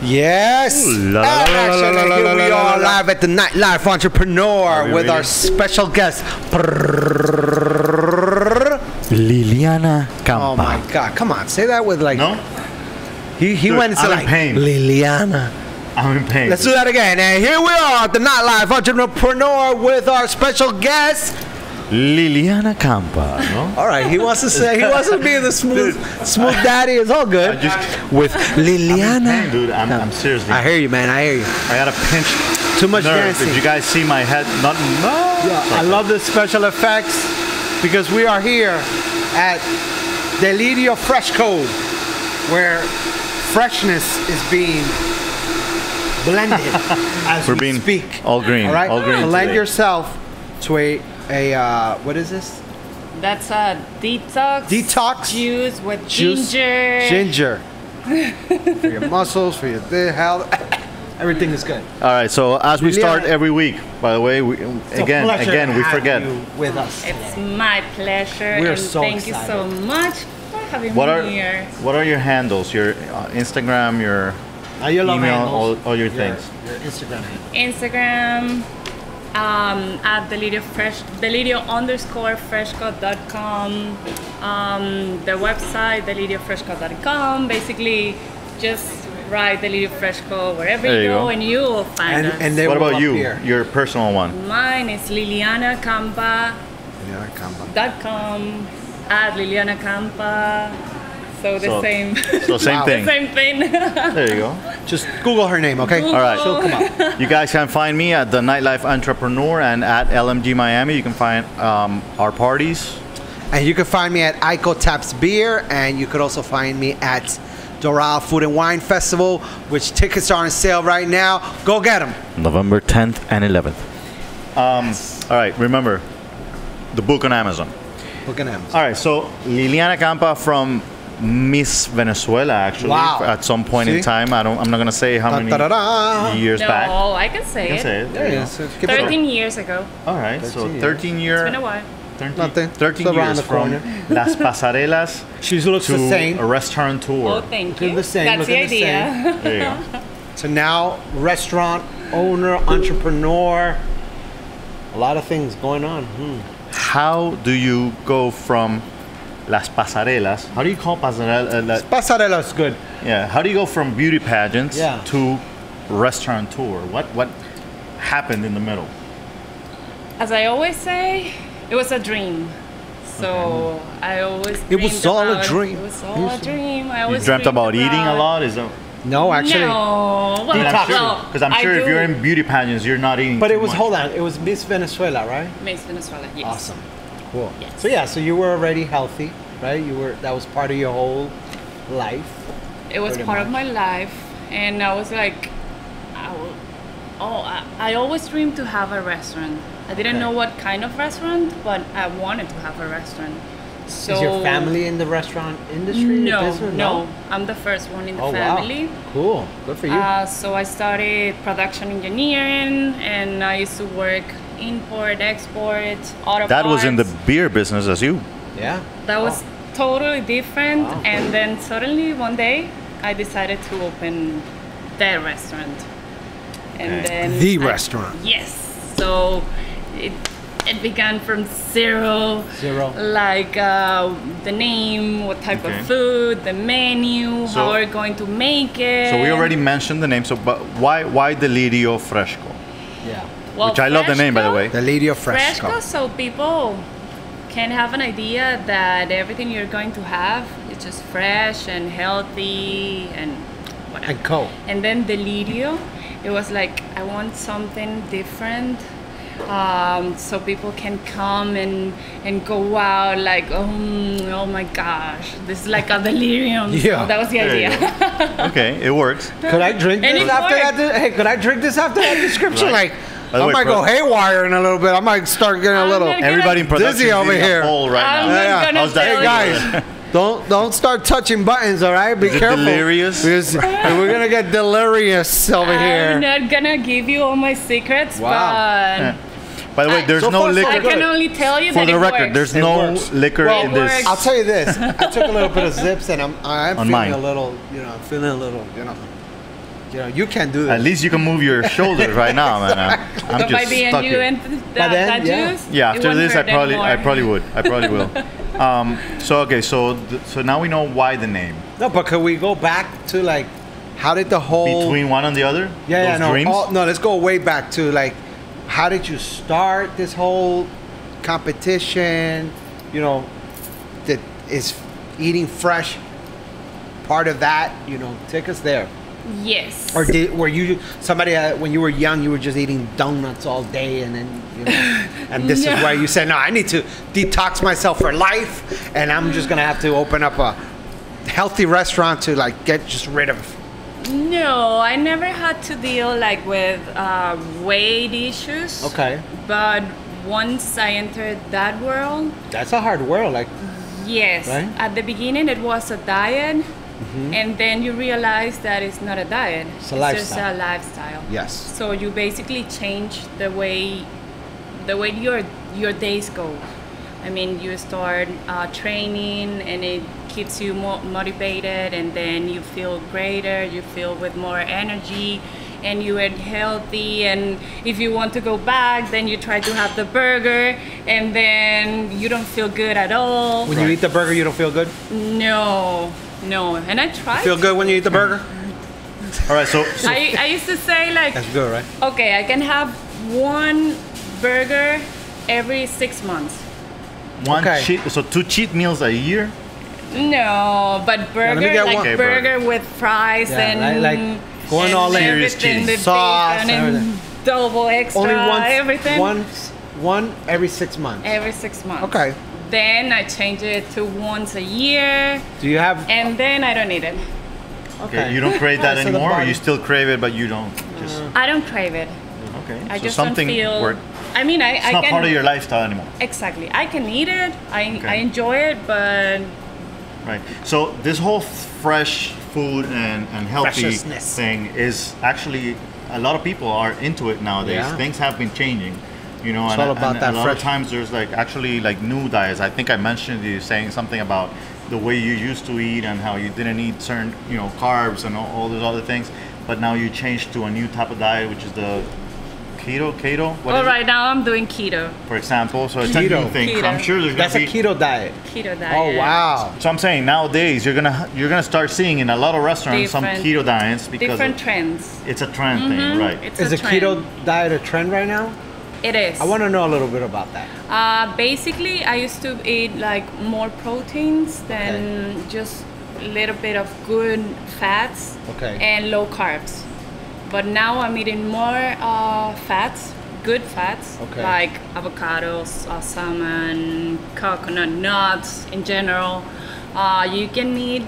Yes. Ooh, la, la, la, la, la, Actually, la, here la, we la, la, are la. live at the Nightlife Entrepreneur with our special guest. Liliana Campa. Oh my God! Come on, say that with like. No? He Dude, went into I'm in like pain. Liliana. I'm in pain. Let's do that again. And here we are at the Nightlife Entrepreneur with our special guest. Liliana Campa, no? All right, he wants to say he wants to be the smooth daddy. It's all good. With Liliana. Pain, dude, I'm seriously. I hear you, man. I hear you. I got a pinch. Too much nerve. dancing. Did you guys see my head? No. Yeah, I love the special effects because we are here at Delirio Fresh Code, where freshness is being blended as We're we being speak. all green. All right, All green blend today. yourself to a what is this? That's a Detox juice with Juice. ginger. For your muscles, for your health. Everything is good. All right, so as we start every week, by the way, It's a pleasure again, to we have forget. you with us. It's my pleasure. We're and so thank you so excited. much for having What me are here. what are your handles? Your Instagram, your Your love email, handles, all your things. Your Instagram handle. Instagram at delirio_freshco.com. The website deliriofreshco.com. Basically, just write Delirio Freshco wherever There you you go, go. and you will find us. And they What will about you? appear. Your personal one. Mine is lilianacampa.com. At Liliana Campa. So the same. So same Wow. thing. Same thing. There you go. Just Google her name, okay? Google. All right. She'll come up. You guys can find me at the Nightlife Entrepreneur and at LMG Miami. You can find our parties. And you can find me at Ico Taps Beer, and you could also find me at Doral Food and Wine Festival, which tickets are on sale right now. Go get them. November 10th and 11th. All right, remember the book on Amazon. Look at them. All right, so Liliana Campa from Miss Venezuela, actually, Wow. at some point See? in time. I'm not gonna say how many years No, back. I can say You can it. say it. There There it you is. go. Keep it 13 years ago. All right, 13 so years. 13 It's year, been a while. 13, Nothing. 13 It's around years the from corner. Las Pasarelas She looks to the same. a restaurateur. Oh, thank Looking you. the same, That's the looking the idea. There you go. So now, restaurant owner, entrepreneur, a lot of things going on. How do you go from Las Pasarelas? How do you call pasarela? Pasarella's good. Yeah. How do you go from beauty pageants Yeah. to restaurateur? What happened in the middle? As I always say, it was a dream. So I always It was dreamed all a about- dream. It was all a dream. I You always dreamt dreamed about eating a lot? Is that? No, actually. No. Well, Because I'm sure if I you're do. in beauty pageants, you're not eating. But too it was, much. hold on, it was Miss Venezuela, right? Miss Venezuela, yes. Awesome. Cool. Yes. So yeah, so you were already healthy, right? That was part of your whole life. It was Pretty part of much. my life, and I was like, I always dreamed to have a restaurant. I didn't Okay. know what kind of restaurant, but I wanted to have a restaurant. So Is your family in the restaurant industry? the No, business? no, I'm the first one in the Oh family. wow. Cool. Good for you. So I started production engineering, and I used to work import, export, auto That was in the parts. beer business as you. Yeah. That was totally different. Wow. And then suddenly one day I decided to open the restaurant. And Okay. then The restaurant. Yes. So it began from zero. Zero. Like the name, what type Okay. of food, the menu, So- how we're going to make it. So we already mentioned the name. So, but why Delirio Fresco? Yeah. Well, Which I love the name, by the way. The Lady of Fresco. Fresco, so people can have an idea that everything you're going to have is just fresh and healthy and whatever. And co. And then Delirio, it was like, I want something different. So people can come and go out like, oh my gosh, this is like a delirium. Yeah. That was the There you idea. Okay, it works. Could I drink And this it after worked. that? Hey, could I drink this after that description? Right. Like, By the I way, might go Fred- haywire in a little bit. I might start getting a I'm little. not gonna- Everybody in production Dizzy is over eating a here. bowl right I'm now. not Yeah. gonna How's that tell Hey you. guys, don't start touching buttons, all right? Be Is it careful. delirious? Because we're gonna get delirious over I'm here. not gonna give you all my secrets, Wow. but By the way, there's So no far, so liquor. I good. can only tell you For that the it record, works. there's It no works. liquor Well, in it this. works. I'll tell you this. I took a little bit of zips, and I'm On feeling mine. a little, feeling a little, You know, you can do this. At least you can move your shoulders right now, man. I'm But by just the stuck end, you here. and By then, that yeah. juice. Yeah, it after won't this, hurt anymore. I probably would. I probably will. So okay, so now we know why the name. No, but could we go back to like, how did the whole Between one and the other? yeah, Those no, dreams? no, let's go way back to like, how did you start this whole competition? You know, that is eating fresh part of that. You know, take us there. Yes. Or were you somebody when you were young? You were just eating donuts all day, and then you know, and this is No. where you said, "No, I need to detox myself for life, and I'm just gonna have to open up a healthy restaurant to like get just rid of." No, I never had to deal like with weight issues. Okay, But once I entered that world, that's a hard world. Like, yes. Right? At the beginning, it was a diet, and then you realize that it's not a diet. It's a just lifestyle. a lifestyle. yes, So you basically change the way your days go. I mean, you start training, and it keeps you more motivated, and then you feel greater. You feel with more energy, and you eat healthy. And if you want to go back, then you try to have the burger, and then you don't feel good at all. when you eat the burger, you don't feel good. No, and I tried. Feel good when you eat the burger. All right, so I used to say like, That's good, right? okay, I can have one burger every 6 months. one okay. cheat, so 2 cheat meals a year. No, but let me burger get like one. Okay, burger with fries Yeah, and like going and all in. Serious everything, cheese. the Sauce, bacon and everything. double extra, Only once, everything. one every 6 months. Every 6 months. Okay. Then I change it to once a year, Do you have? and then I don't eat it. Okay. You don't crave that Yeah, so the anymore, or body- you still crave it, but you don't. Just I don't crave it. okay. I so just something don't feel. where I mean, it's I not can. part of your lifestyle anymore. Exactly. I can eat it. I Okay. enjoy it, but Right. So this whole fresh food and healthy Freshness. thing is actually a lot of people are into it nowadays. Yeah. Things have been changing. You know, It's and, all about and that a lot of fresh- times there's like actually like new diets. I think I mentioned you saying something about the way you used to eat and how you didn't eat certain, you know, carbs and all those other things, but now you changed to a new type of diet, which is the keto. What all is it? right, now I'm doing keto. For example, so it's a Keto. new thing. Keto. I'm sure there's That's gonna a be. keto diet. Keto diet. Oh wow. So I'm saying nowadays you're gonna start seeing in a lot of restaurants some Different- keto diets because Different trends. it's a trend thing, right? It's Is a a trend. keto diet a trend right now? It is. I want to know a little bit about that. Basically, I used to eat like more proteins than just a little bit of good fats Okay. and low carbs. But now I'm eating more fats, good fats, Okay. like avocados, salmon, coconut, nuts in general. You can eat,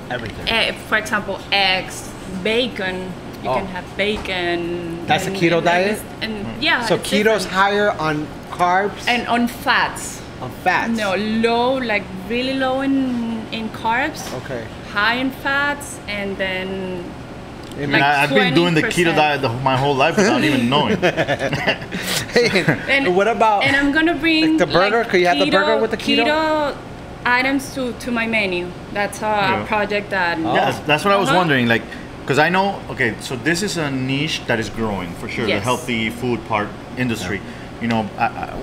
Everything. for example, eggs, bacon. You Oh. can have bacon. That's a keto diet? And yeah. So it's keto's different. higher on carbs And on fats. on fats. No, low, like really low in carbs, Okay. high in fats, and then I mean, like I've been doing the keto 20%. diet my whole life without even knowing. Hey, And what about And I'm gonna bring like the burger? like, Could you have the burger with the keto? items to my menu. That's Yeah. a project that. Oh. Yeah, that's what I was Uh-huh. wondering. Like, because I know, okay, so this is a niche that is growing for sure. The Yes. healthy food part industry. You know,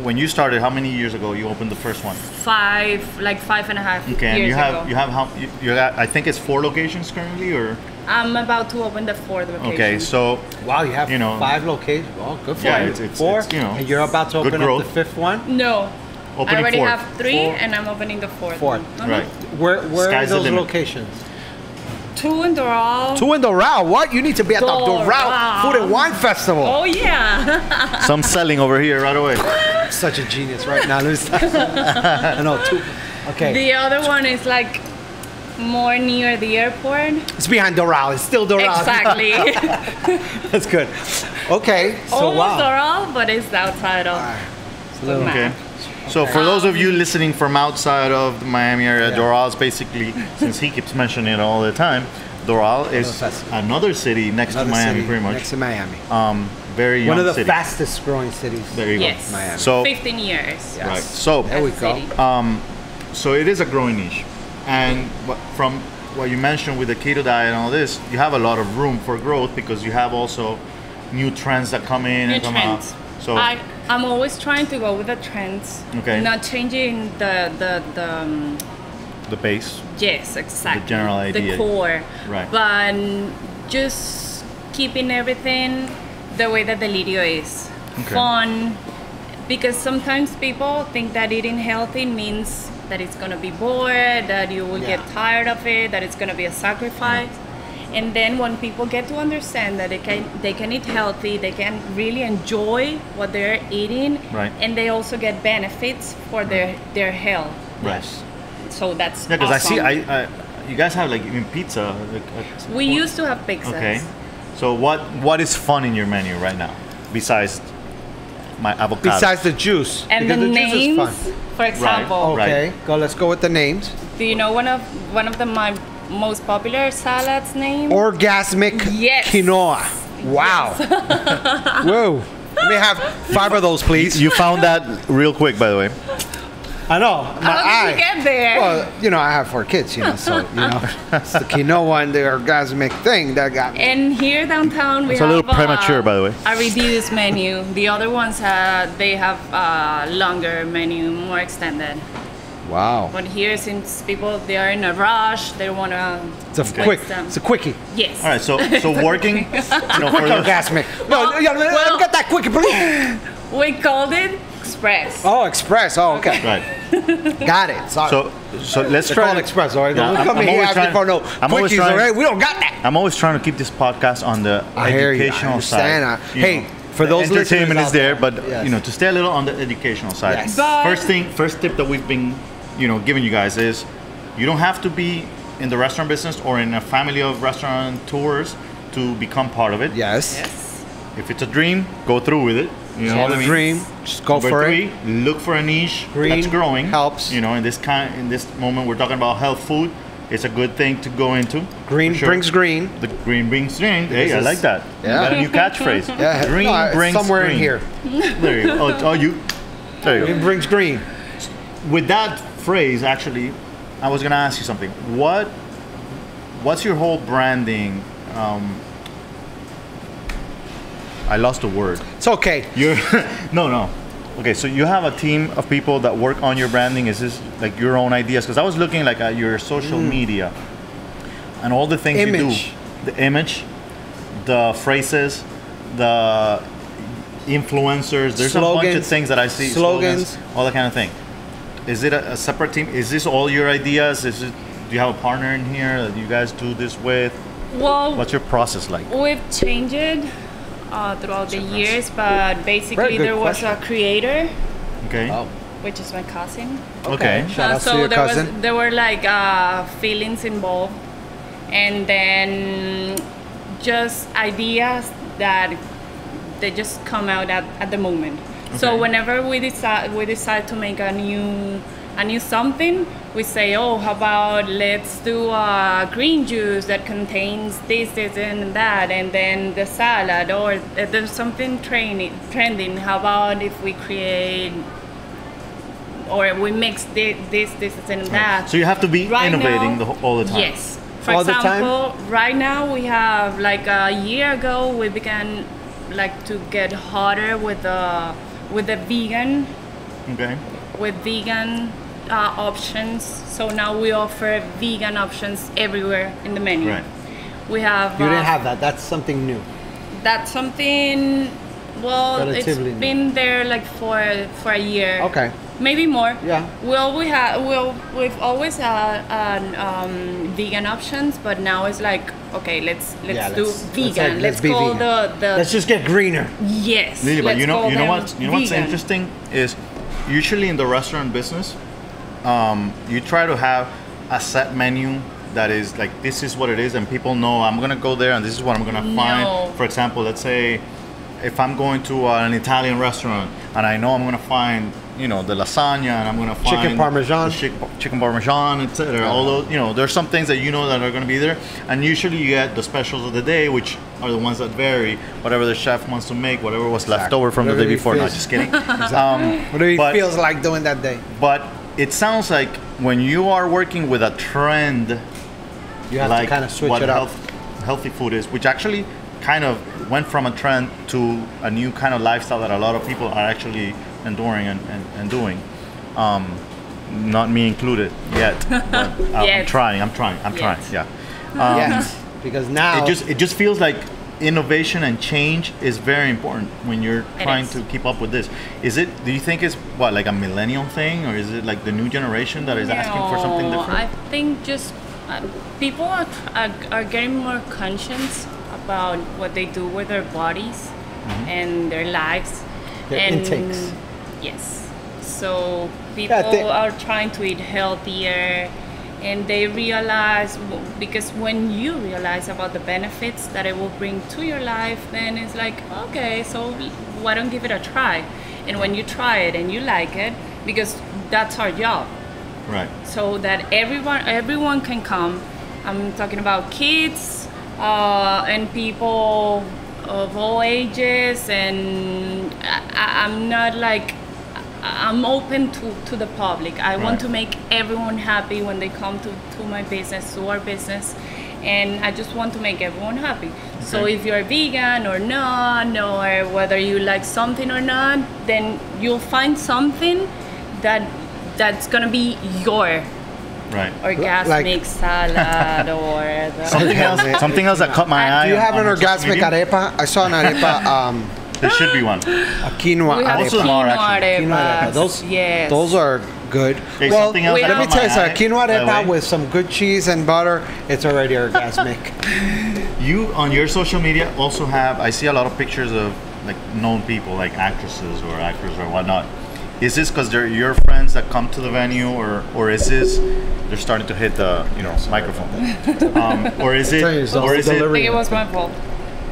when you started, how many years ago you opened the first one? 5.5 Okay, and years you have ago. you have how you got, I think it's 4 locations currently, or I'm about to open the 4th location. okay, so Wow, you have You know. 5 locations. Oh, good for Yeah, you. it's- 4, it's, you know, and you're about to good open up growth. the 5th one. No, opening I already 4. have 3, 4. and I'm opening the 4th. Fourth. one. Uh-huh. Right. Where are Sky's the those limit. locations? 2 in Doral. 2 in Doral. What? You need to be at the Doral. Doral Food and Wine Festival. Oh yeah. Some selling over here right away. Such a genius right now, Luis. I know, 2. Okay. The other one is like more near the airport. It's behind Doral. It's still Doral. Exactly. That's good. Okay. So Almost wow. Doral, but it's outside of. It's a little- Map. Okay. So for those of you listening from outside of the Miami area, Yeah. Doral is basically, since he keeps mentioning it all the time, Doral is festival. another city next Another to Miami, city pretty much. Next to Miami. Very young One of the city. fastest growing cities. There you Yes. go. Miami. So 15 years. right. So There we as a go. city. so it is a growing niche, and from what you mentioned with the keto diet and all this, you have a lot of room for growth because you have also new trends that come in New and come trends. out. So I'm always trying to go with the trends. Okay. Not changing the base. yes, exactly. general idea. The core. Right. But just keeping everything the way that Delirio is. Okay. Fun. Because sometimes people think that eating healthy means that it's gonna be bored, that you will get tired of it, that it's gonna be a sacrifice. And then when people get to understand that they can eat healthy, they can really enjoy what they're eating, Right. and they also get benefits for their health. Right. So that's Yeah, because awesome. I see, you guys have like even pizza. We used to have pizzas. Okay. So what is fun in your menu right now besides my avocado? Besides the juice. And the because juice is names, fun. for example, Right. Okay, let's go with the names. do you know one of my most popular salads name? Orgasmic Yes. quinoa. Wow. Whoa. Let me have 5 of those, please. You found that real quick, by the way. I know. My How did you get there? Well, I have 4 kids, so, it's the quinoa and the orgasmic thing that got me. And here downtown we It's a have little premature, by the way. a reduced menu. The other ones they have a longer menu, more extended. Wow. But here, since people they are in a rush, they wanna. It's a it's a quickie. Yes. All right, so working, for Quick those- orgasmic. Well, No, get that quickie, please. We called it Express. Oh, express. Oh, okay. right. Got it. Sorry. So let's They're try called to- express, all right? Yeah, Don't I'm- come I'm in here always asking trying- for no I'm always quickies, trying- all right? We don't got that. I'm always trying to keep this podcast on the I hear you. I educational understand. side. You Hey, know, for the those entertainment listeners is there, out but there, yes. to stay a little on the educational side. Yes. But- First tip that we've been giving you guys is you don't have to be in the restaurant business or in a family of restaurateurs to become part of it. Yes. Yes. If it's a dream, go through with it. You know what I mean? Dream. Just go Number for 3, it. look for a niche Green that's growing. helps. In this moment, we're talking about health food. It's a good thing to go into. Green for sure. brings green. The green brings green. Hey, I is- like that. Yeah. You got a new catchphrase. Yeah. Green No, it's brings somewhere green. in here. There you go. There you Green go. brings green. With that phrase, actually, I was gonna ask you something. What's your whole branding? I lost the word. It's okay. You're no. Okay, so you have a team of people that work on your branding. Is this like your own ideas? Because I was looking like at your social media and all the things Image. you do. The image, the phrases, the influencers. There's a bunch of Slogans. things that I see. Slogans. All that kind of thing. Is it a separate team? Is this all your ideas? Do you have a partner in here that you guys do this with? Well, What's your process like? we've changed it throughout the years, but basically good there was a creator, Okay. Oh. which is my cousin. Okay. Shout out so to your there cousin. there were like feelings involved, and then just ideas that they just come out at the moment. So Okay. whenever we decide to make a new something, we say, oh, how about let's do a green juice that contains this, and that, and then the salad, or there's something trending. How about if we create or we mix this, and that? So you have to be Right innovating now, all the time. Yes. For All the time? example, right now we have like a year ago we began like to get hotter with the vegan Okay. options. So now we offer vegan options everywhere in the menu. Right. We have You didn't have that. That's something new. that's something. Well, it's Relatively new. been there like for a year. Okay. Maybe more. Yeah. We've always had vegan options, but now it's like okay, let's do vegan. Let's be call vegan. the Let's just get greener. yes. Lily, but let's you know call them what's vegan. interesting is usually in the restaurant business, you try to have a set menu that is like this is what it is, and people know I'm gonna go there and this is what I'm gonna No. find. For example, let's say if I'm going to an Italian restaurant and I know I'm gonna find the lasagna and I'm gonna find Chicken parmesan. the chicken parmesan, etc. All those, there's some things that that are gonna be there, and usually you get the specials of the day, which are the ones that vary. Whatever the chef wants to make, whatever was left Exactly. over from the Whatever day he before. No, feels. just kidding. Whatever he But- feels like doing that day. But it sounds like when you are working with a trend You have to kind of switch what it up. healthy food is, which actually kind of went from a trend to a new kind of lifestyle that a lot of people are actually enduring and doing. Not me included yet, but I'm trying. Yeah. Yes, because now It just feels like innovation and change is very important when you're trying is. to keep up with this. Do you think it's what, like a millennial thing, or is it like the new generation that is asking for something different? I think just people are getting more conscious about what they do with their bodies and their lives. Their and intakes. Yes. So people are trying to eat healthier, and they realize, because when you realize about the benefits that it will bring to your life, then it's like, okay, so why don't give it a try? And when you try it and you like it, because that's our job, Right. so that everyone can come. I'm talking about kids and people of all ages, and I'm not like, I'm open to the public. I want to make everyone happy when they come to my business, to our business, and I just want to make everyone happy. Okay. So if you're vegan or not, or whether you like something or not, then you'll find something that's gonna be your orgasmic salad or something else that caught my eye. Do you have an on orgasmic arepa? I saw an arepa. There should be one. A quinoa we have arepa. quinoa arepas. Those are good. Hey, well, something else let me tell you something. Quinoa by the arepa way. with some good cheese and butter, it's already orgasmic. You on your social media also have, I see a lot of pictures of like known people, like actresses or actors or whatnot. Is this because they're your friends that come to the venue, or is this they're starting to hit the microphone, or is it, I think it was my fault.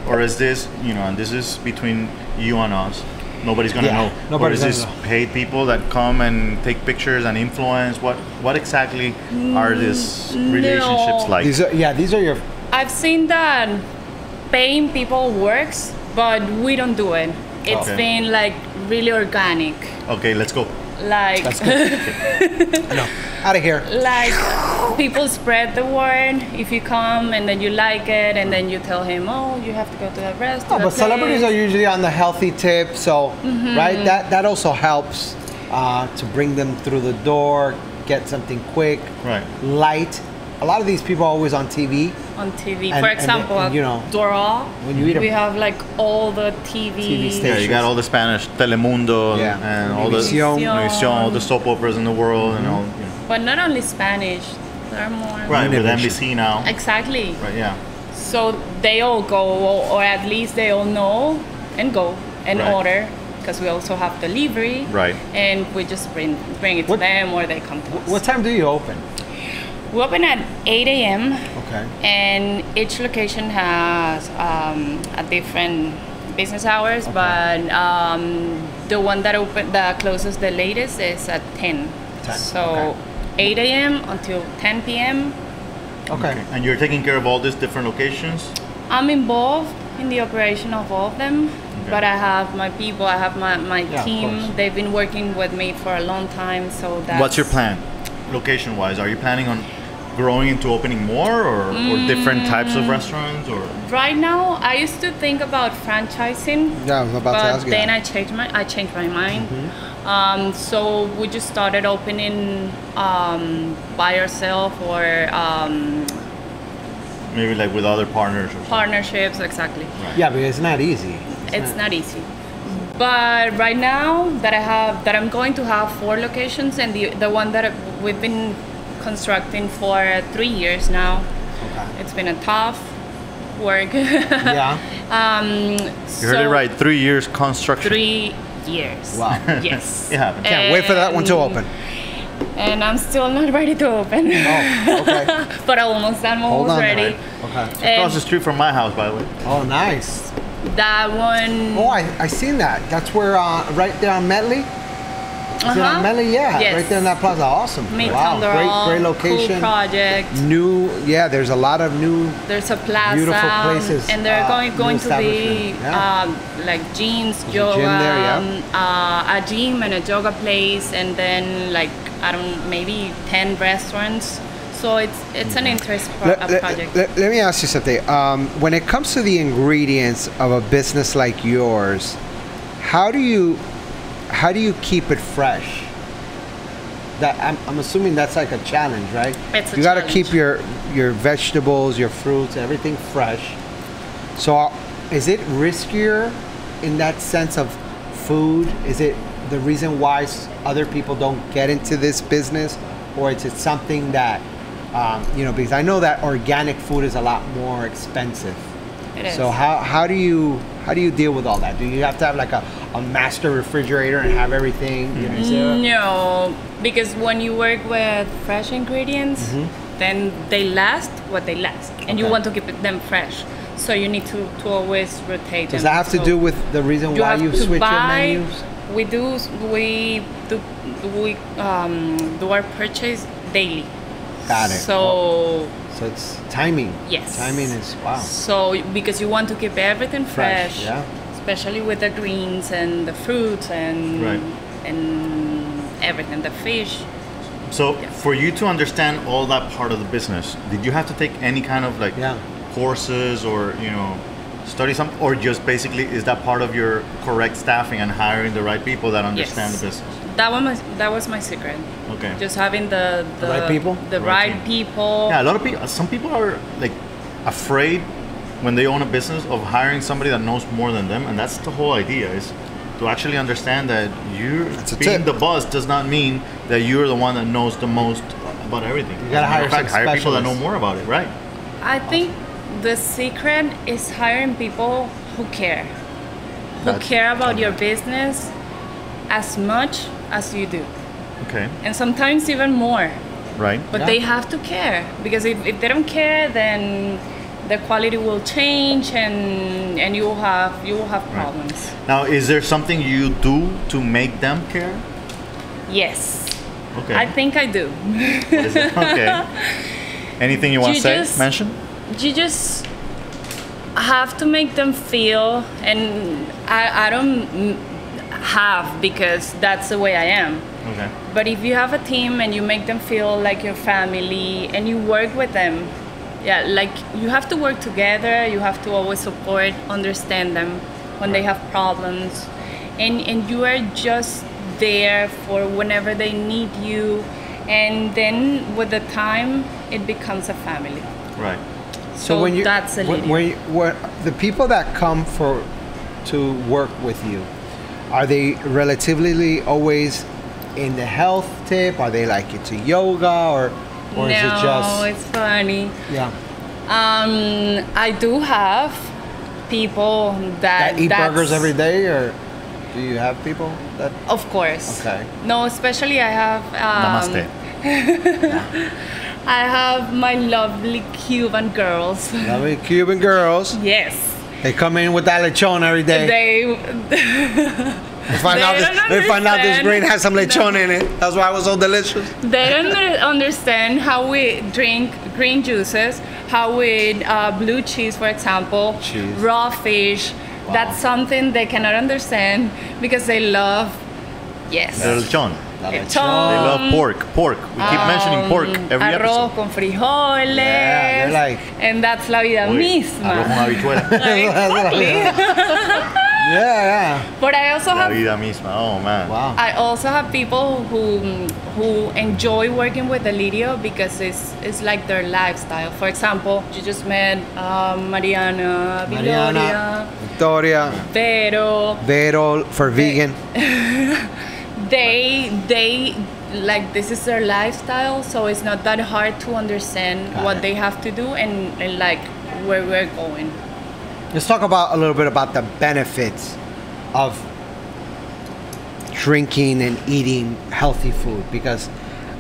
or is this and this is between you and us? Nobody's gonna know. Nobody's or is gonna this know. paid people that come and take pictures and influence? What exactly are these relationships like? These are your. I've seen that paying people works, but we don't do it. It's been like really organic. Okay, let's go. Like No, out of here. like people spread the word if you come and then you like it and then you tell him, oh, you have to go to the restaurant. But celebrities are usually on the healthy tip, so right, that also helps to bring them through the door, get something quick, Right. light. A lot of these people are always on TV. on TV. And- For example, and, Dora, when you eat a- we have like all the TV station. Yeah, you got all the Spanish Telemundo and all the Univision. all the soap operas in the world and all. But not only Spanish, there are more. Right, with Univision. NBC now. Exactly. Right, yeah. So they all go, or at least they all know and go and Right. order, because we also have delivery. Right. And we just bring it to What- them, or they come to us. What time do you open? We open at 8 a.m. Okay. and each location has a different business hours, but the one that closes the latest is at 10. 10, So 8 a.m. until 10 p.m. Okay. And you're taking care of all these different locations? I'm involved in the operation of all of them, Okay. but I have my people, I have my Yeah, of team. course. They've been working with me for a long time, so that's... What's your plan, location-wise? Are you planning on growing into opening more, or different types of restaurants, or? Right now, I used to think about franchising. Yeah, I was about to but ask you then that. I changed my mind. So we just started opening by ourselves, or Maybe like with other partners or something? partnerships. Exactly. Yeah, but it's not easy. It's not easy. But right now that I'm going to have 4 locations, and the one that we've been constructing for 3 years now. Okay. It's been a tough work. Yeah. You heard it right. 3 years construction. 3 years. Wow. Yes. It happened. Can't wait for that one to open. And I'm still not ready to open. Oh, okay. But almost, I'm Hold almost on. ready. Okay. Across the street from my house, by the way. Oh, nice. That one. Oh, I seen that. That's where right there on Medley. Is it on Medley? Yeah, Yes. right there in that plaza. Awesome. Midtown, they're all great location. Cool project. New, yeah. There's a lot of new. There's a plaza. Beautiful places, And they're going new to be establishment. like gyms, There's a yoga, gym there, yeah. a gym and a yoga place, and then like maybe 10 restaurants. So it's an interest project. Let me ask you something. When it comes to the ingredients of a business like yours, how do you keep it fresh? That I'm assuming that's like a challenge, right? It's a you got to challenge. keep your vegetables, your fruits, everything fresh. So is it riskier in that sense of food? Is it the reason why other people don't get into this business, or is it something that because I know that organic food is a lot more expensive. It is. So how do you deal with all that? Do you have to have like a master refrigerator and have everything? No, because when you work with fresh ingredients, then they last what they last, and you Okay. want to keep them fresh. So you need to always rotate. Does them. that have to So do with the reason why have you to switch your buy- menus? We do our purchase daily. Got it. So So it's timing. yes, Timing is wow. So because you want to keep everything fresh, Yeah. especially with the greens and the fruits and Right. and everything, the fish. So Yeah. for you to understand all that part of the business, did you have to take any kind of like Yeah. courses or study something, or just basically is that part of your correct staffing and hiring the right people that understand Yes. the business? That was my secret. Okay. Just having the right people? the Right right people. Yeah, a lot of people. Some people are like afraid when they own a business of hiring somebody that knows more than them, and that's the whole idea: is to actually understand that you That's a being tip. the boss does not mean that you're the one that knows the most about everything. You gotta As a matter of hire fact, some hire people that know specialists. more about it, right? I think the secret is hiring people who care. Who That's- care about your business as much as you do. Okay, And sometimes even more. right. But Yeah. they have to care, because if they don't care, then the quality will change, and you will have problems. Now, is there something you do to make them care? Yes, Okay. I think I do. What is it? Okay. Anything you want to You say? just- Mention? You just have to make them feel, and I don't have, because that's the way I am. Okay. But if you have a team and you make them feel like your family and you work with them, yeah, like you have to work together, you have to always support, understand them when they have problems, and you are just there for whenever they need you, and then with the time it becomes a family. Right. So when you that's a when, little. when the people that come to work with you, are they relatively always in the health tip? Are they like into yoga or is it just it's funny. yeah I do have people that that eat that's- burgers every day, or do you have people that Of course. Okay. No, especially I have. Namaste. I have my lovely Cuban girls. lovely Cuban girls? Yes. They come in with that lechon every day. They find they out don't they find out this understand. grain has some lechon in it. That's why it was so delicious. They don't understand how we drink green juices, how we blue cheese, for example, Cheese. raw fish. Wow. That's something they cannot understand because they love. Yes. El lechon. La Lechon. lechon. They love pork. Pork. We keep mentioning pork every Arroz episode. con frijoles. Yeah, they're like- and that's la vida Oye, misma. arroz con habichuela. Exactly. Yeah, But I also La have vida misma. Oh man. Wow. I also have people who enjoy working with Delirio because it's like their lifestyle. For example, you just met Mariana, Mariana, Victoria, Vero. for vegan. They like, this is their lifestyle, so it's not that hard to understand Got what it. they have to do and like where we're going. Let's talk about a little bit about the benefits of drinking and eating healthy food, because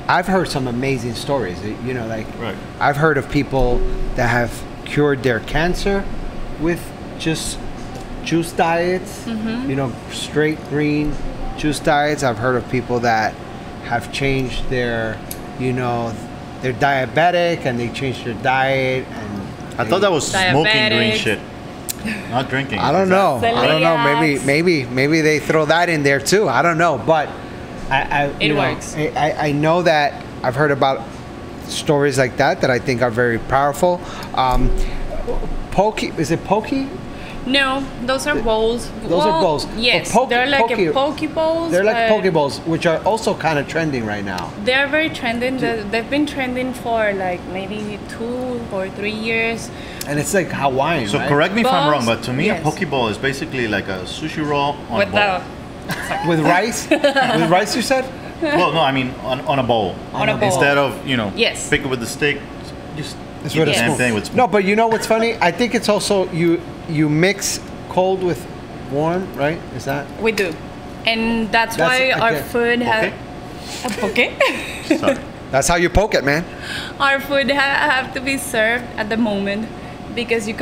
I've heard some amazing stories. You know, like Right. I've heard of people that have cured their cancer with just juice diets. You know, straight green juice diets. I've heard of people that have changed their, you know, they're diabetic and they changed their diet. And I thought that was smoking green Diabetic. shit, not drinking. I don't know. I don't know. Celiacs. Maybe they throw that in there too. I don't know. But I It you know, works. I know that I've heard about stories like that I think are very powerful. Poke, is it poke? No, those are bowls. Those are bowls. Yes, Poke- they're like poke- a poke bowls. They're like but poke bowls, which are also kind of trending right now. They're very trending. They've been trending for like maybe 2 or 3 years. And it's like Hawaiian, So right? correct me if I'm wrong, Balls, but to me yes. a poke bowl is basically like a sushi roll on With a bowl. With rice? With rice, you said? Well, no, I mean on a bowl. On a bowl. Instead of Yes. pick it with the stick, just It's eat with the a same spoon. thing with spoon. No, but you know what's funny? I think it's also you mix cold with warm, right? Is that? We do, and that's That's- why our okay. food has a poke. Sorry. That's how you poke it, man. Our food have to be served at the moment because you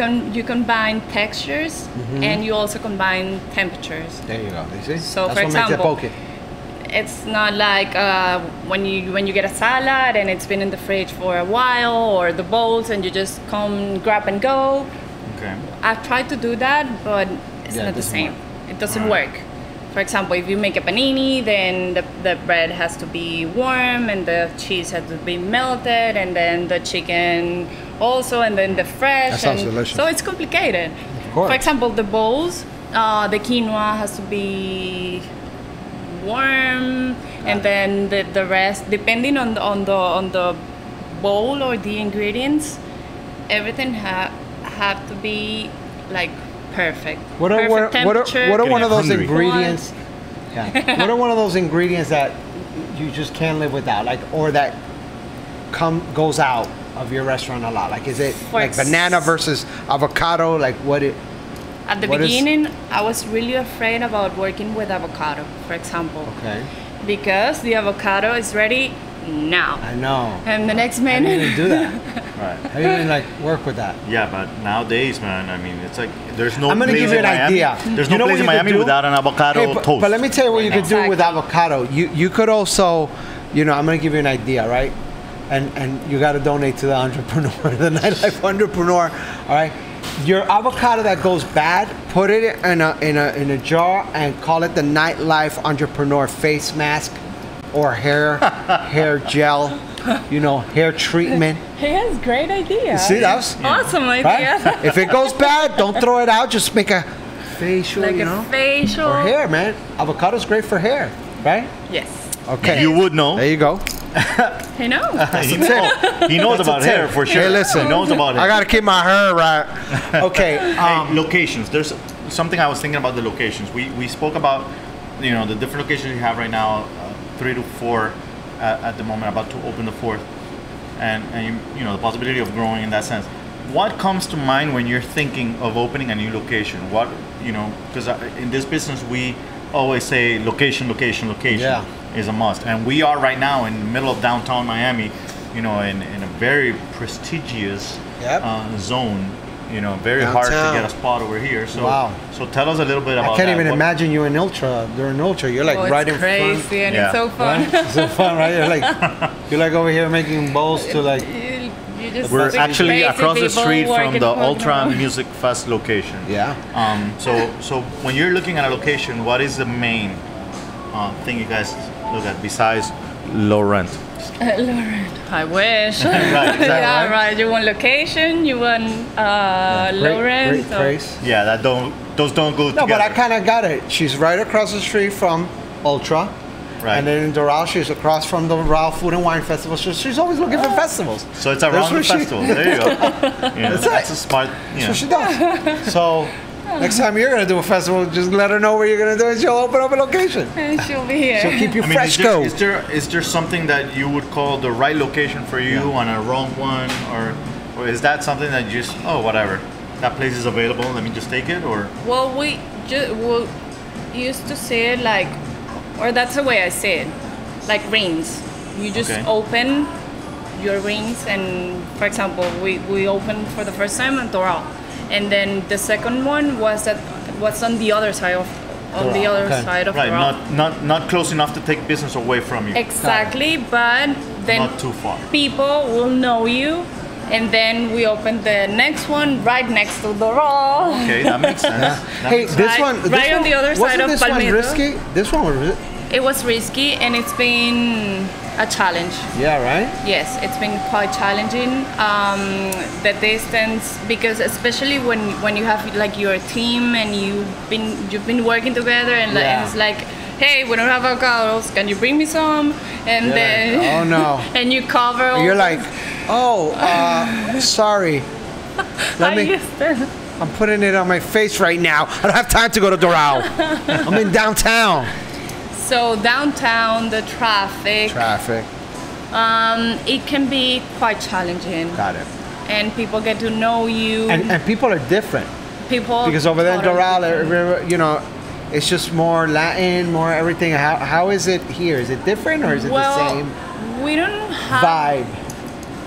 combine textures and you also combine temperatures. There you go. You see? So, That's for what makes it example, poke. It's not like when you get a salad and it's been in the fridge for a while, or the bowls and you just come grab and go. Okay. I've tried to do that, but it's Yeah, it not the doesn't same. work. It doesn't Alright. work. For example, if you make a panini, then the bread has to be warm and the cheese has to be melted, and then the chicken also, and then the fresh. That sounds and delicious. So it's complicated. course. For example, the bowls, the quinoa has to be warm, and then the rest, depending on the bowl or the ingredients, everything have to be like perfect. What are Perfect temperature. what are one Getting of those hungry. ingredients? Yeah. What are one of those ingredients that you just can't live without, like, or that goes out of your restaurant a lot? Like, is it For like ex- banana versus avocado? Like, what it? At the what is- beginning, I was really afraid about working with avocado, for example, Okay. because the avocado is ready now, I know. and the next How do you minute. even do that? Right. How do you even like work with that? Yeah, but nowadays, man, I mean, it's like there's no I'm gonna place give you in an Miami. idea. There's You no know place what in you could Miami do? without an avocado Hey, toast. but let me tell you what you right could do with Exactly. avocado. You could also, I'm gonna give you an idea, right? And you got to donate to the entrepreneur, the nightlife entrepreneur. All right. Your avocado that goes bad, put it in a jar and call it the nightlife entrepreneur face mask, or hair gel, hair treatment. He has great ideas. See, that's awesome right. idea. If it goes bad, don't throw it out. Just make a facial, Like a facial. or hair, man. Avocado's great for hair, right? Yes. Okay. You would know. There you go. I know. He knows about That's a hair tip. for sure. Hey, listen. He knows about it. I gotta keep my hair right. Okay. Hey, locations. There's something I was thinking about the locations. We spoke about, the different locations you have right now, 3 to 4 at the moment, about to open the 4th, and the possibility of growing in that sense. What comes to mind when you're thinking of opening a new location? What because in this business we always say location Yeah. is a must, and we are right now in the middle of downtown Miami, in a very prestigious Yep. zone. Very hard to Downtown. get a spot over here. So, Wow. So tell us a little bit about I can't that. even What- imagine you in Ultra during Ultra. You're like Oh, right it's in crazy front. and Yeah. it's so fun. Right? It's so fun, right? You're like over here making bowls to like. You just We're see actually crazy across the people street from working- the working Ultra around. Music Fest location. Yeah. So when you're looking at a location, what is the main thing you guys look at besides low rent? Lauren, I wish. Right, exactly. Yeah, right. You want location, you want low rent. Great so- praise. Yeah, those don't go No, together. but I kind of got it. She's right across the street from Ultra. Right. And then in Doral, she's across from the Doral Food and Wine Festival. So she's always looking for festivals. So it's That's around the where she- festival. There you go. That's a smart. That's what she does. So next time you're gonna do a festival, just let her know where you're gonna do it. She'll open up a location. And she'll be here. She'll keep you I mean, fresco. is there something that you would call the right location for you and a wrong one, or is that something that you just whatever, that place is available, let me just take it, or Well, we used to say it like, or that's the way I say it, like rings. You just Okay. open your rings, and for example, we opened for the first time in Doral, and then the second one was on the other side of right, Doral. not close enough to take business away from you, Exactly, but then not too far. people will know you, and then we open the next one right next to Doral. Okay, that makes sense. That Hey, makes this Right- one, right on the other side wasn't of this one Palmetto. risky? This one was it was risky, and it's been a challenge. Yeah, right? Yes, it's been quite challenging. The distance, because especially when you have like your team and you've been working together, and, Yeah. and it's like, hey, we don't have avocados. Can you bring me some? And You're then like, oh no. and you cover. All You're the- like, oh, sorry. Let I me. used to- I'm putting it on my face right now. I don't have time to go to Doral. I'm in downtown. So downtown, the traffic, Traffic. it can be quite challenging, Got it. and people get to know you. And people are different. People Because over there in totally Doral, different. you know, it's just more Latin, more everything. How is it here? Is it different or is it well, the same we don't have vibe?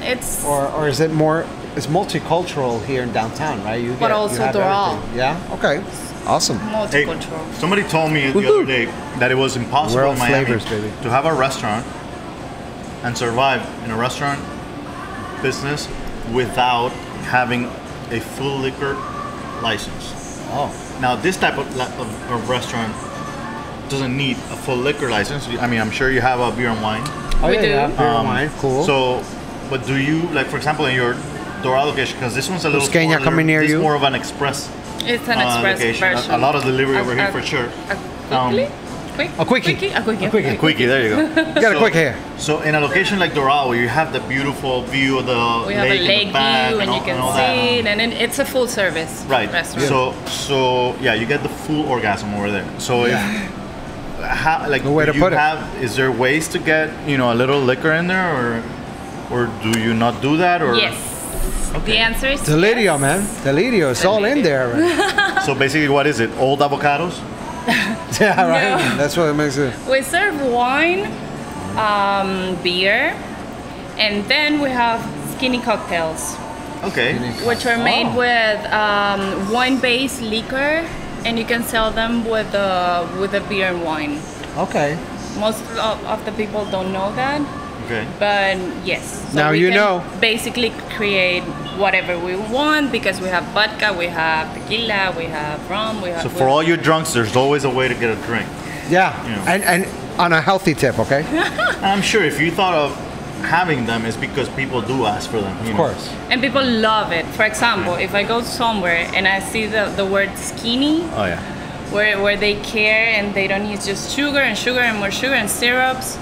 It's Or is it more, it's multicultural here in downtown, right? You But also have Doral. everything. Yeah? Okay. Awesome. Hey, multicultural. somebody told me the Woohoo. other day that it was impossible World in Miami flavors, baby. to have a restaurant and survive in a restaurant business without having a full liquor license. Oh. Now, this type of restaurant doesn't need a full liquor license. I mean, I'm sure you have a beer and wine. Oh, We yeah, do. yeah. Beer and wine. Cool. So, but do you, like, for example, in your Doral location, because this one's a little Cusqueña smaller, coming near this is you? more of an express It's an express location. version. A lot of delivery over here A- for sure. Quickly? A quickie. A quickie. A quickie. Quickie, there you go. You got a quick hair. So in a location like Doral, where you have the beautiful view of the We have a lake, in lake the back view, and you all- can all see it, that. and then it's a full service Right. restaurant. So yeah, you get the full orgasm over there. So if like Good way do to you put it. is there ways to get a little liquor in there, or do you not do that, or Yes. Okay. The answer is Delirio, yes. man. Delirio. It's all in there. Right? So basically, what is it? Old avocados? Yeah, right. No. That's what it makes it. We serve wine, beer, and then we have skinny cocktails, Okay. which are made Oh. with wine-based liquor, and you can sell them with the beer and wine. Okay. Most of the people don't know that, Okay. but yes. Now we you can know. Basically, create whatever we want because we have vodka, we have tequila, we have rum, we have. So for all you drunks, there's always a way to get a drink. Yeah. Yeah. And on a healthy tip, okay? And I'm sure if you thought of having them, it's because people do ask for them. Of course. And people love it. For example, if I go somewhere and I see the word skinny, Oh yeah. where they care and they don't use just sugar and more sugar and syrups,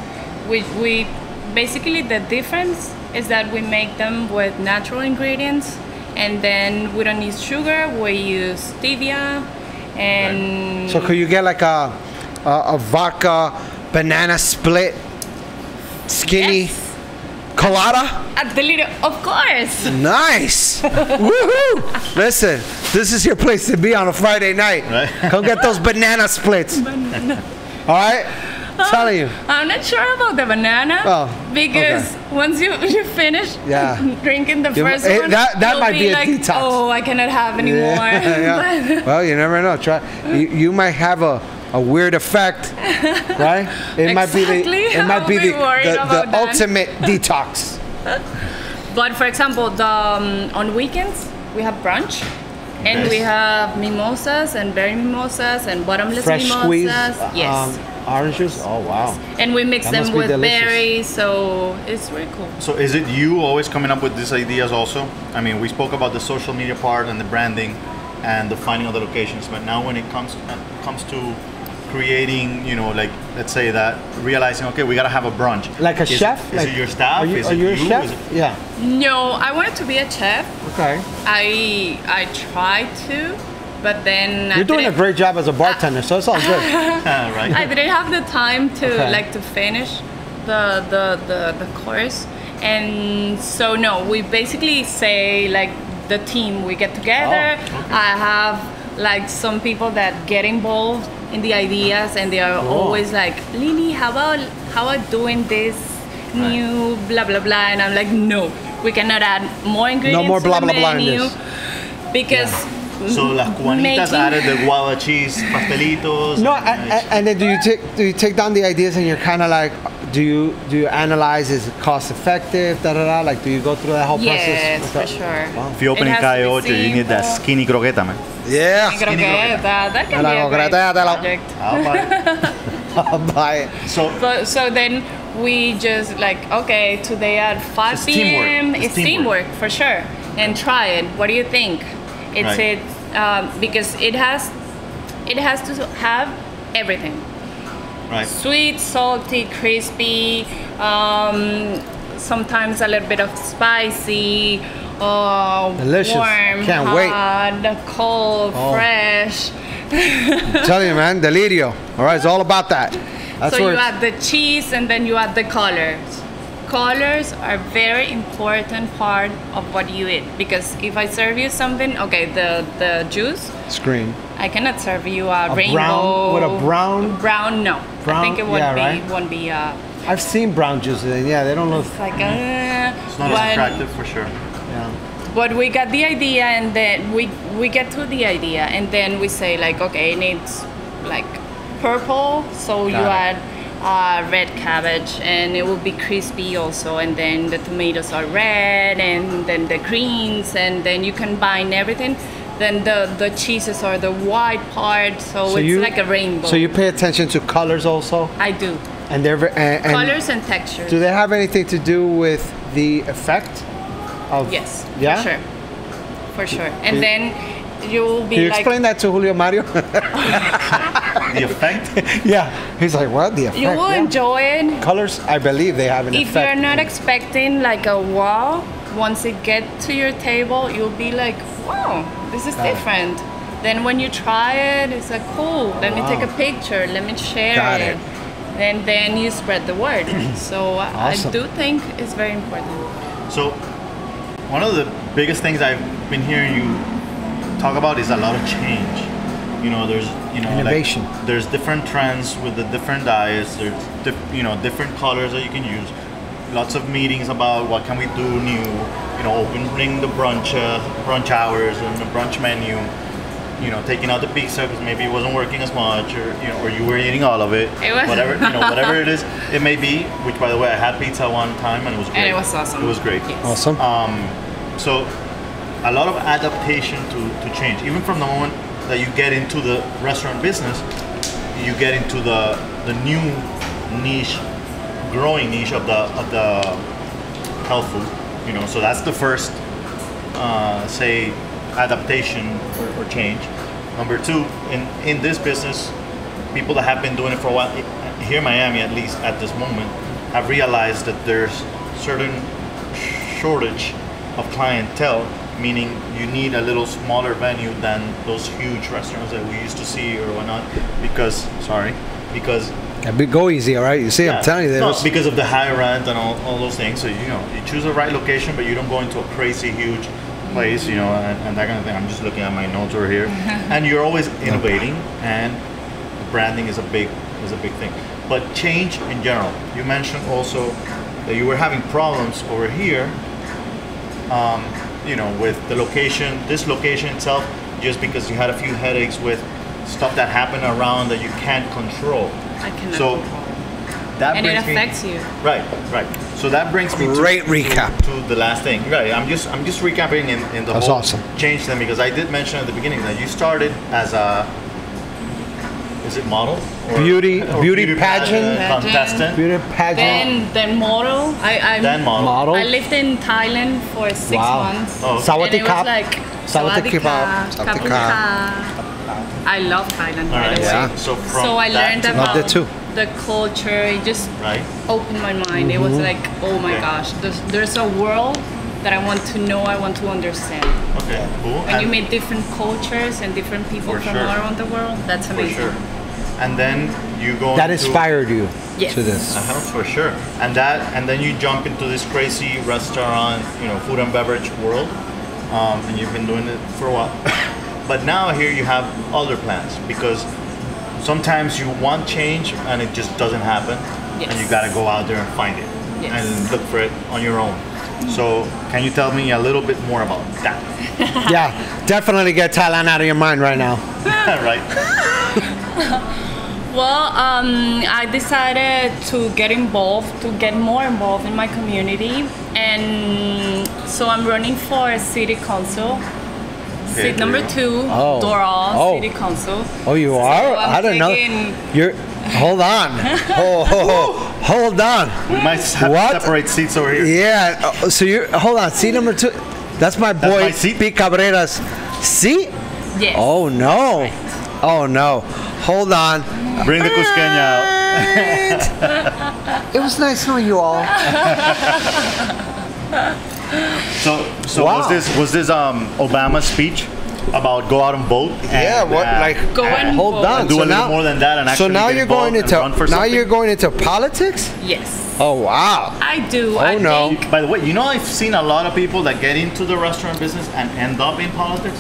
we basically the difference is that we make them with natural ingredients, and then we don't use sugar, we use stevia, and So could you get like a vodka banana split skinny Yes. colada? at the little, of course. Nice. Woohoo! Listen, this is your place to be on a Friday night. Right. Come get those banana splits. All right? Telling you. I'm not sure about the banana Oh, because once you finish Yeah. drinking the You- first eh, one, that you'll might be a like, detox. oh, I cannot have anymore. Yeah. Well, you never know. Try. You might have a weird effect, right? It might be Exactly. the it might be I'll be worried the about that. ultimate detox. But for example, on weekends we have brunch, and Nice. we have mimosas and berry mimosas and bottomless Fresh mimosas. squeezed Yes, oranges. Oh wow. and we mix that them must be with delicious. berries, so it's really cool. So is it you always coming up with these ideas also? I mean, we spoke about the social media part and the branding and the finding of the locations, but now when it comes to creating, like let's say that realizing, okay, we gotta have a brunch. Like a Is chef? Is Like, it your staff? Are you, Is are it you a you? chef? Is it- Yeah. No, I wanted to be a chef. Okay. I tried to, but then You're doing a great job as a bartender, so it's all good. right. I didn't have the time to Okay. to finish the course, and so no, we basically say like the team we get together. Oh, okay. I have like some people that get involved in the ideas, and they are Cool. always like, Lily, how about doing this new blah blah blah, and I'm like, no, we cannot add more ingredients. more to blah, the blah, blah in menu this. because. So las cubanitas Making- added the guava cheese pastelitos. No, and and then do you take down the ideas and you're kind of like, do you analyze, is it cost effective, da da da? Like, do you go through that whole process? Yes, Okay. for sure. Wow. if you open It in has to be Calle 8, you need that simple. skinny croqueta, man. Yeah. Croqueta, that can La be a great croqueta de la- project. How about it? I'll buy it. So But so then we just like, okay, today at 5 It's teamwork. p.m. It's It's teamwork. teamwork for sure. And try it. What do you think? It's Right. because it has to have everything. right. Sweet, salty, crispy, sometimes a little bit of spicy, Delicious. warm, Can't wait. hot, cold, Oh. fresh. I'm telling you, man, delirio. All right, it's all about that. That's So where you it's- add the cheese and then you add the colors. Colors are very important part of what you eat because if I serve you something, okay, the juice, screen. I cannot serve you a, A rainbow. brown- with a brown- Brown, no. Brown, I think it won't yeah, be. right? Won't be. I've seen brown juices, and yeah, they don't look. It's like. It's not as attractive for sure. Yeah. But we got the idea, and then we get to the idea, and then we say like, okay, it needs like purple, so you Got it. add red cabbage, and it will be crispy also, and then the tomatoes are red, and then the greens, and then you combine everything. Then the cheeses are the white part, so it's like a rainbow. So you pay attention to colors also, I do. and they're and Colors and textures. do they have anything to do with the effect of? Yes, Yeah. for sure. For sure. And you- then you will be Can you like, explain that to Julio Mario? The effect. Yeah, he's like, what the effect? you will Yeah. enjoy it. Colors, I believe they have an If effect. you're not expecting like a wow, once it get to your table, you'll be like, wow, this is Got it. different. Then when you try it, it's like, cool, let me take Wow. a picture, let me share Got it. it. And then you spread the word. So Awesome. I do think it's very important. So one of the biggest things I've been hearing you talk about is a lot of change. You know, there's like, Innovation. there's different trends with the different diets. There's different colors that you can use. Lots of meetings about what can we do new. You know, opening the brunch hours and the brunch menu. You know, taking out the pizza because maybe it wasn't working as much, or you were eating all of it. It was- whatever it is, it may be. Which, by the way, I had pizza one time and it was great. And it was awesome. It was great. Yes. Awesome. So a lot of adaptation to change. Even from the moment that you get into the restaurant business, you get into the new niche, growing niche of the health food. You know, so that's the first say adaptation or change. Number two, in this business, people that have been doing it for a while, here in Miami at least at this moment, have realized that there's certain shortage of clientele, meaning you need a little smaller venue than those huge restaurants that we used to see or whatnot. Because Go easy, all right? You see, yeah, I'm telling you, no, there's because of the high rent and all those things. So you choose the right location, but you don't go into a crazy huge place, and that kind of thing. I'm just looking at my notes over here, and you're always innovating, and branding is a big thing. But change in general. You mentioned also that you were having problems over here, with the location, this location itself, just because you had a few headaches with stuff that happened around that you can't control. I cannot So control. that And it brings me- affects you. Right. So that brings me Great recap. to the last thing. Right. I'm just recapping in the That's whole awesome. change thing because I did mention at the beginning that you started as a model? Beauty pageant? Pageant. contestant. beauty pageant. Then model. Then model. Model. I lived in Thailand for 6 Wow. months. Oh. And Sawadee it was kap. like Sawadee kebab. Sawadee Sawadee kap. kap. I love Thailand, All by right. the way. Yeah. So from So I that learned to- about Loved it too. the culture. It just Right. opened my mind. It was like, oh my Okay. gosh, there's a world that I want to know, I want to understand. Okay. Cool. When you meet different cultures and different people For from sure. all around the world, that's for amazing. sure. And then you go That into- inspired you Yes. to this. For sure. And then you jump into this crazy restaurant, food and beverage world, and you've been doing it for a while. But now here you have other plans because sometimes you want change and it just doesn't happen, Yes. and you got to go out there and find it Yes. and look for it on your own. So can you tell me a little bit more about that? Yeah, definitely get Thailand out of your mind right now. Right. Well, I decided to get more involved in my community, and so I'm running for city council. Okay, Seat number there you 2, Oh. Doral Oh. City Council. Oh, you are? I'm I don't know. taking- You're Hold on. Hold on. We might have What? to separate seats over here. Yeah. So you're hold on. Seat number 2. That's my boy my seat? Pete Cabrera's seat. Yes. Oh no. Oh no. Hold on. Bring the Cusqueña out. It was nice knowing you all. So Wow. was this Obama's speech about go out and vote? Yeah. And, What like? Go and Hold vote. on. do So a little now, more than that and so actually now get you're going involved and run into for now something? you're going into politics. Yes. Oh wow. I do. Oh, I no. think By the way, you know I've seen a lot of people that get into the restaurant business and end up in politics.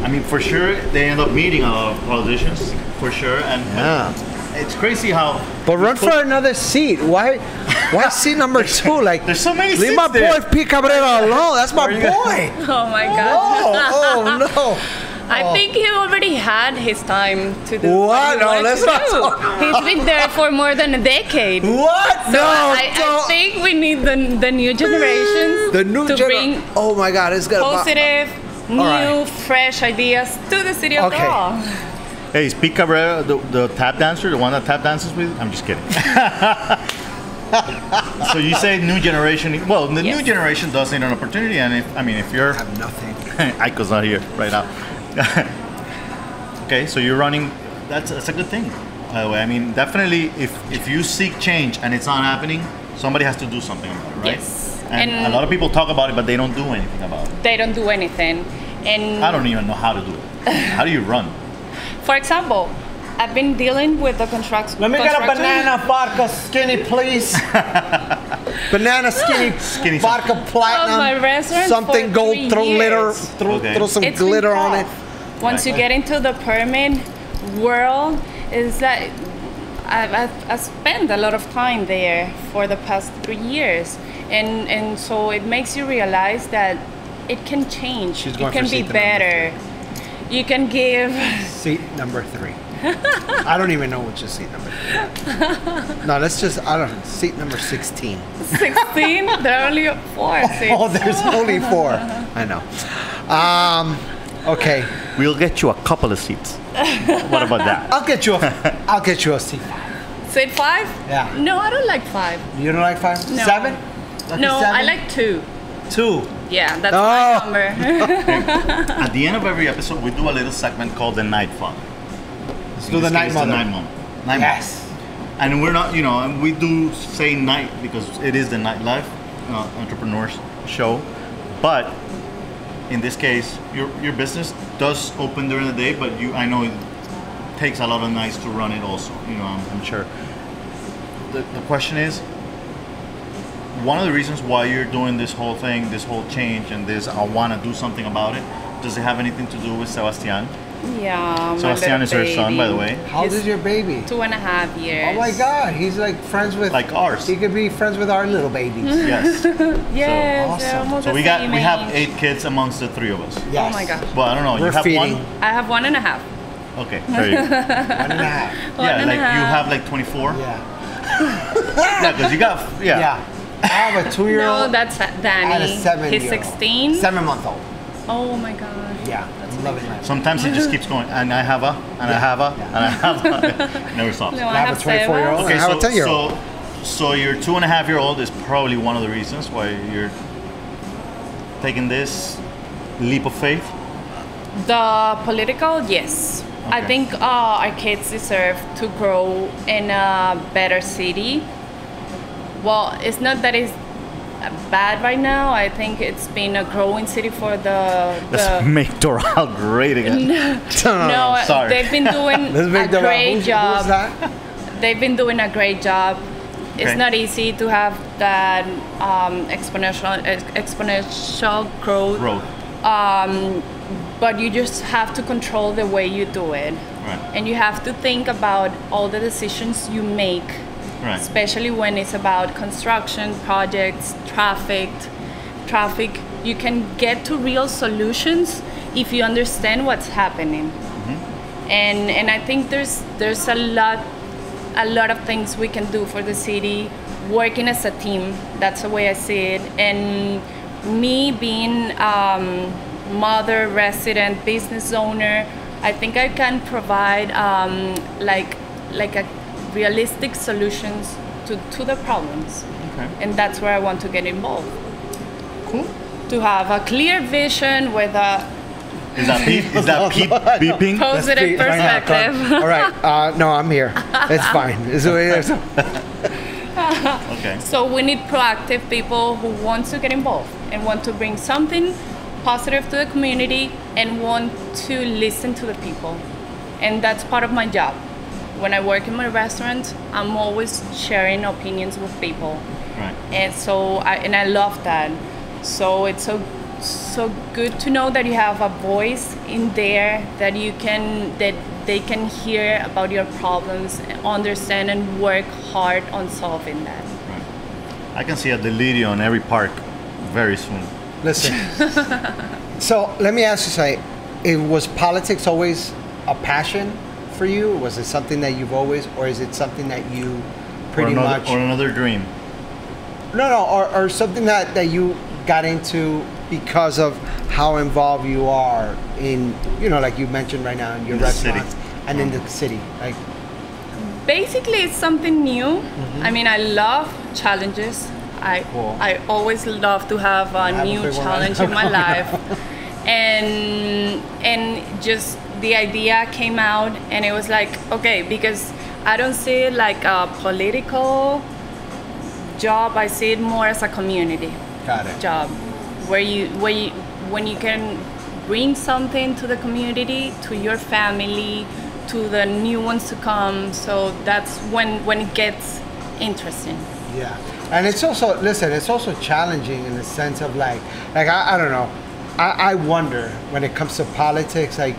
I mean, for sure, they end up meeting a lot of politicians, for sure. And Yeah. it's crazy how. But run for another seat. Why seat number 2? Like There's so many leave seats my there. boy Pete Cabrera alone. That's my Where you boy. Oh my God. Oh no. I think he already had his time to do What? he No, wanted let's to not do. talk- He's been there for more than a decade. What? So No. I don't. think we need the new generations The new to bring Oh my God, it's gonna. positive, new, right. fresh ideas to the city of Okay. Raw. Hey, is Pete Cabrera the tap dancer, the one that tap dances with? I'm just kidding. So you say new generation. Well, the new Yes. generation does need an opportunity, and if you're I have nothing. Aiko's not here right now. Okay, so you're running. That's a good thing. By the way, I mean, definitely, if you seek change and it's not happening, somebody has to do something about it, right? Yes. And a lot of people talk about it, but they don't do anything about it. They don't do anything. And I don't even know how to do it. How do you run? for example, I've been dealing with the construction. Let me get a banana vodka skinny, please. Banana skinny vodka platinum. my restaurant something for gold. 3 Throw glitter. years. Okay. Throw some It's been glitter on it. tough. Once you get into the permit world, is that I've spent a lot of time there for the past 3 years, and so it makes you realize that it can change. She's It going can for be seat number better. You can give Seat number 3. I don't even know which is seat number 3. No, let's just, I don't know, seat number 16. 16. There are only 4 seats. Oh, there's only 4. I know. Okay, We'll get you a couple of seats. What about that? I'll get you a seat. Seat 5? Yeah. No, I don't like 5. You don't like 5? No. 7? Lucky No, 7? I like 2. 2. Yeah, that's Oh. my number. At the end of every episode, we do a little segment called the Night Father. Let's do the night The mother. Night Mom. Night Mom. Yes. And we're not, and we do say night because it is the nightlife entrepreneurs show. But in this case, your business does open during the day, but I know it takes a lot of nights to run it also. I'm sure. The question is, one of the reasons why you're doing this whole thing, this whole change, and this I want to do something about it, does it have anything to do with Sebastian? Yeah, my Sebastian is little her son, by the baby. way. How old He's is your baby? 2.5 years. Oh my God, he's like friends with Like ours. He could be friends with our little babies. Yes. Yes, awesome. they're almost So the we same have age. 8 kids amongst the 3 of us. Yes. Oh my God. Well, I don't know. We're you have feeding. one. I have 1.5. Okay, there you go. 1.5. One Yeah, and a like you half. have like 24. Yeah. Yeah, because you got Yeah. I have a 2-year-old No, that's Danny. and a 7-year-old. He's 16. 7-month-old. Oh my God. Yeah. I'm loving that. Sometimes it just keeps going, and I have a, and I have a, and I have a. Never stops. No, I have a 24-year-old. Seba. I have a 10-year-old. So your 2.5-year-old is probably one of the reasons why you're taking this leap of faith. The political, yes. I Okay. think our kids deserve to grow in a better city. Well, it's not that it's bad right now. I think it's been a growing city for Let's make Doral great again. no, sorry. they've been doing Let's make a the great Who's job. that? They've been doing a great job. It's Okay. not easy to have that exponential growth, but you just have to control the way you do it, Right. and you have to think about all the decisions you make, Right. especially when it's about construction projects, traffic. You can get to real solutions if you understand what's happening. And I think there's a lot of things we can do for the city, working as a team. That's the way I see it. And me being mother, resident, business owner, I think I can provide like a realistic solutions to the problems. Okay. And that's where I want to get involved. Cool. To have a clear vision with a Is that beeping? positive Right now, perspective. all right. No, I'm here. It's fine. Okay. So we need proactive people who want to get involved and want to bring something positive to the community and want to listen to the people. And that's part of my job. When I work in my restaurant, I'm always sharing opinions with people. Right. And so I love that. So it's so good to know that you have a voice in there that they can hear about your problems, understand and work hard on solving that. Right. I can see a Delirio in every park very soon. Listen. So let me ask you something. Was politics always a passion for you? Was it something that you've always, or is it something that you pretty much? Or another dream. No, or something that you got into because of how involved you are in, like you mentioned right now in your In the city. restaurants and in the city. Like, Basically, it's something new. I mean, I love challenges. Cool. I always love to have a have a new big one challenge right in my now. life. And just the idea came out, and it was like, okay, because I don't see it like a political job. I see it more as a community got it. job, when you can bring something to the community, to your family, to the new ones to come. So that's when it gets interesting. Yeah, and it's also it's also challenging in the sense of like I don't know, I wonder when it comes to politics, like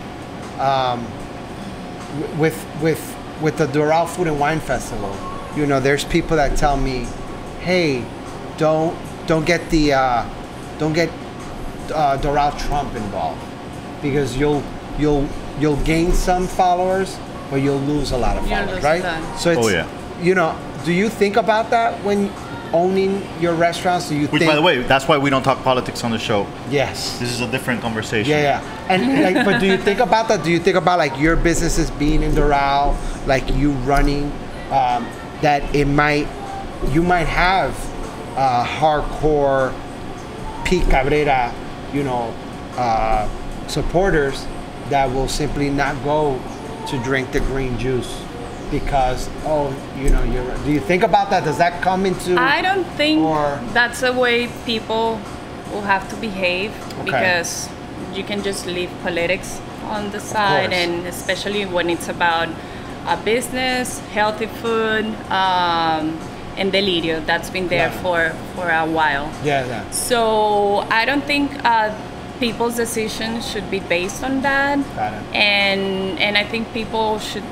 with the Doral Food and Wine Festival, there's people that tell me, hey, don't get Doral Trump involved because you'll gain some followers, but you'll lose a lot of You'll followers, lose right? that. So it's, Oh, yeah. Do you think about that when owning your restaurants? Do you Which, think? by the way, that's why we don't talk politics on the show. Yes. This is a different conversation. Yeah. And but do you think about that? Do you think about like your businesses being in Doral, like you running, that you might have hardcore Pete Cabrera, supporters that will simply not go to drink the green juice because do you think about that? Does that come into? I don't think Or- that's the way people will have to behave, because you can just leave politics on the side, course. and especially when it's about a business, healthy food, and Delirio that's been there Right. for a while. Yeah. So I don't think people's decisions should be based on that, Got it. and I think people should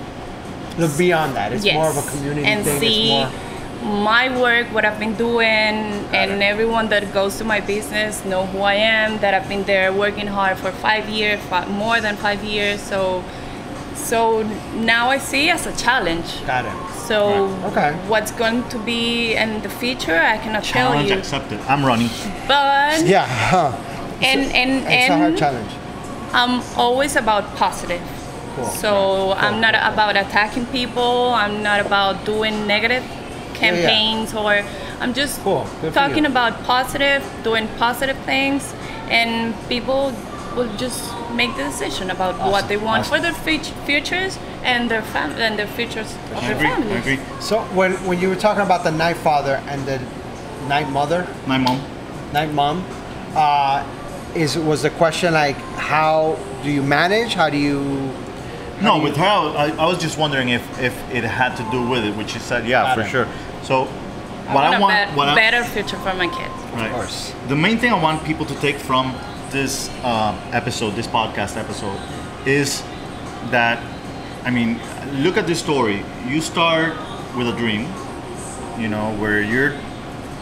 Look beyond that. It's more of a community and thing. see It's more. my work, what I've been doing, and it. everyone that goes to my business know who I am, that I've been there working hard for 5 years, more than 5 years. So now I see it as a challenge. Got it. So Right. Okay. what's going to be in the future, I cannot tell Challenge you. accepted. I'm running. But Yeah. Huh. and It's a hard challenge. I'm always about positive. Cool. So I'm not about attacking people. I'm not about doing negative campaigns, or I'm just Cool. Good for talking you. about positive, doing positive things, and people will just make the decision about what they want for their futures and their and their futures of I their agree. families. I agree. So when you were talking about the night father and the night mother, My mom. night mom, was the question like, how do you manage? How do you? No, with her, I was just wondering if it had to do with it, which she said, yeah, Got for it. sure. So, I what I want want, a better future for my kids. right. course. The main thing I want people to take from this episode, this podcast episode, is that, I mean, look at this story. You start with a dream, where you're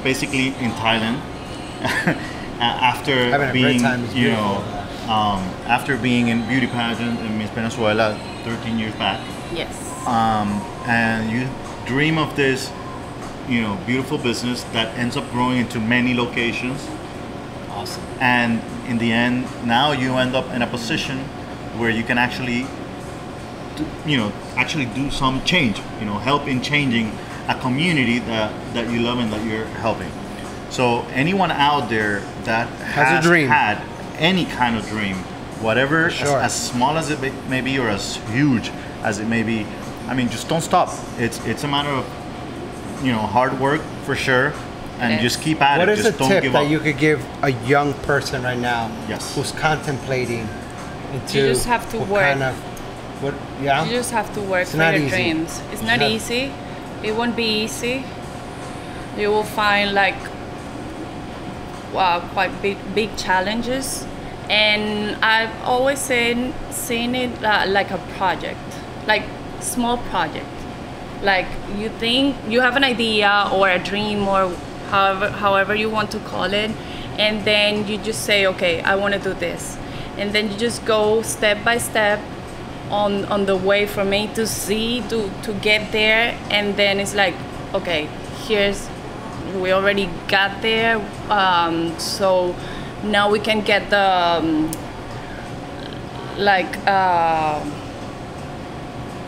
basically in Thailand after Having a great being, time. It's beautiful. after being in beauty pageant in Miss Venezuela 13 years back. Yes. And you dream of this, beautiful business that ends up growing into many locations. Awesome. And in the end, now you end up in a position where you can actually actually do some change, help in changing a community that you love and that you're helping. So anyone out there that has a dream, had any kind of dream, whatever, as small as it may be or as huge as it may be, I mean, just don't stop. It's a matter of hard work for sure, and just keep at it. What is just a don't tip give that up. you could give a young person right now who's contemplating into You just have to what work. kind of You just have to work for your dreams. It's not easy. It won't be easy. You will find quite big challenges, and I've always seen it like a project, like small project. Like you think you have an idea or a dream or however you want to call it, and then you just say, okay, I want to do this, and then you just go step by step on the way from A to Z to get there, and then it's like, okay, we already got there, so now we can get the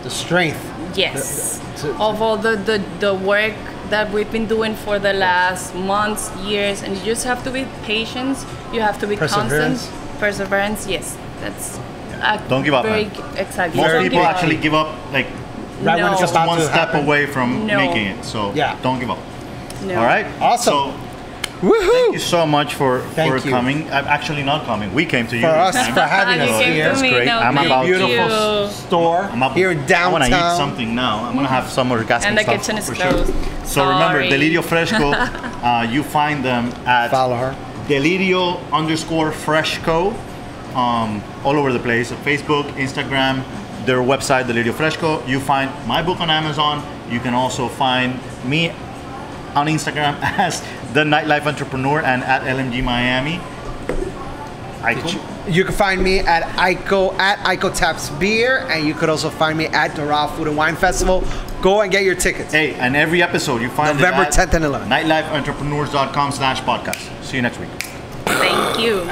the strength. Yes, of all the work that we've been doing for the last months, years, and you just have to be patient. You have to be constant. Perseverance. Yes, that's. Don't give up. Exactly. Most people actually give up right when it's just about one to step happen. away from making it. So don't give up. No. All right. Awesome. So, woohoo! thank you so much for Thank you. coming. I'm actually not coming. We came to you. For us, this time. for having You us came here. to me. great. No, I'm thank about Beautiful you. store here in I want to eat downtown. something now. I'm gonna have some orgasmic And the stuff kitchen is for closed. sure. So remember, Sorry. Delirio Fresco. You find them at Follow her. Delirio_Fresco. All over the place. Facebook, Instagram, their website, Delirio Fresco. You find my book on Amazon. You can also find me on Instagram as The Nightlife Entrepreneur and at LMG Miami. You can find me at Ico Taps Beer, and you could also find me at Doral Food and Wine Festival. Go and get your tickets. Hey, and every episode you find November it at 10th and 11th. nightlifeentrepreneurs.com/podcast. See you next week. Thank you.